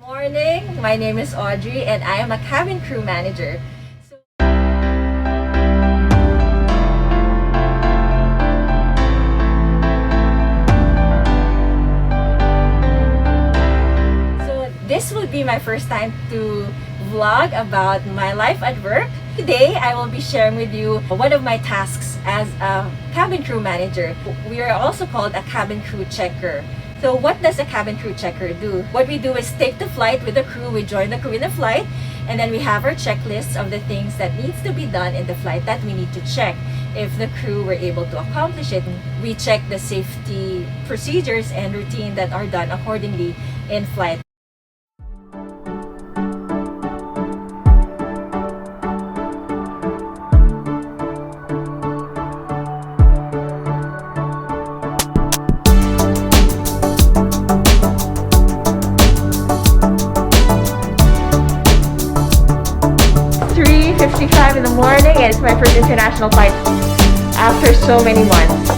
Morning, my name is Audrey and I am a cabin crew manager. So this will be my first time to vlog about my life at work. Today, I will be sharing with you one of my tasks as a cabin crew manager. We are also called a cabin crew checker. So what does a cabin crew checker do? What we do is take the flight with the crew, we join the crew in the flight, and then we have our checklists of the things that needs to be done in the flight that we need to check. If the crew were able to accomplish it, we check the safety procedures and routine that are done accordingly in flight. In the morning, and it's my first international flight after so many months.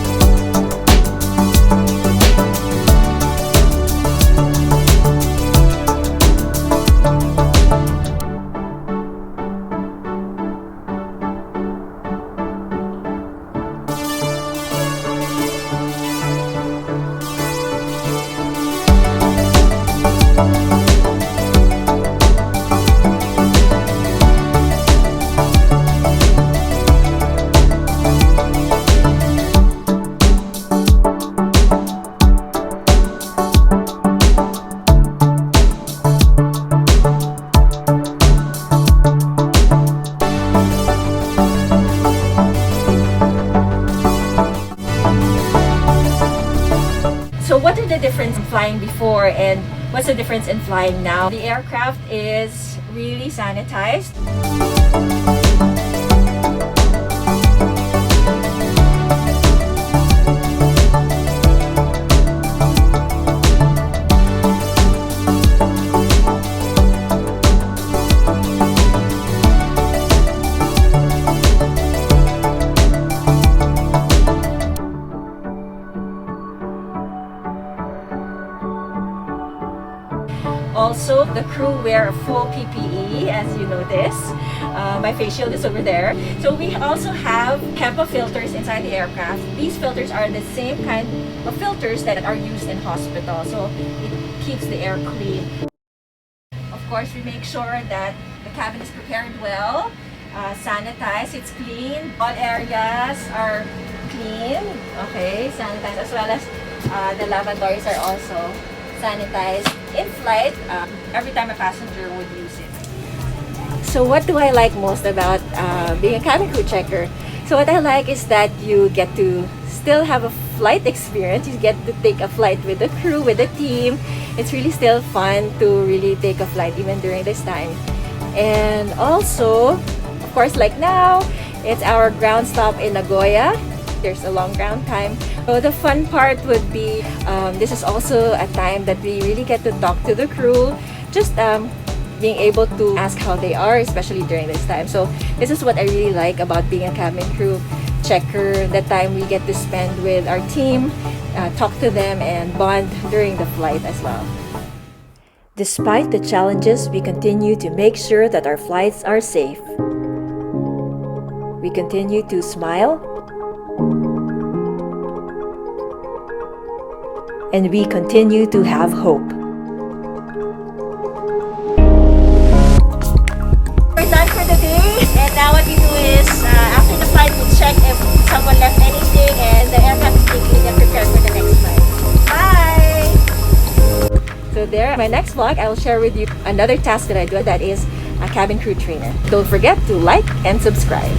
So what are the difference in flying before and what's the difference in flying now? The aircraft is really sanitized. Also, the crew wear a full PPE, as you notice. My face shield is over there. So we also have HEPA filters inside the aircraft. These filters are the same kind of filters that are used in hospitals. So it keeps the air clean. Of course, we make sure that the cabin is prepared well, sanitized, it's clean. All areas are clean, okay, sanitized, as well as the lavatories are also sanitized in flight every time a passenger would use it. So what do I like most about being a cabin crew checker? So what I like is that you get to still have a flight experience. You get to take a flight with the crew, with the team. It's really still fun to really take a flight even during this time. And also, of course, like now, it's our ground stop in Nagoya. There's a long ground time. So the fun part would be, this is also a time that we really get to talk to the crew, just being able to ask how they are, especially during this time. So this is what I really like about being a cabin crew checker, the time we get to spend with our team, talk to them and bond during the flight as well. Despite the challenges, we continue to make sure that our flights are safe. We continue to smile, and we continue to have hope. We're done for the day, and now what we do is, after the flight, we check if someone left anything, and the aircraft is being and prepared for the next flight. Bye! So there, my next vlog, I will share with you another task that I do, that is a cabin crew trainer. Don't forget to like and subscribe.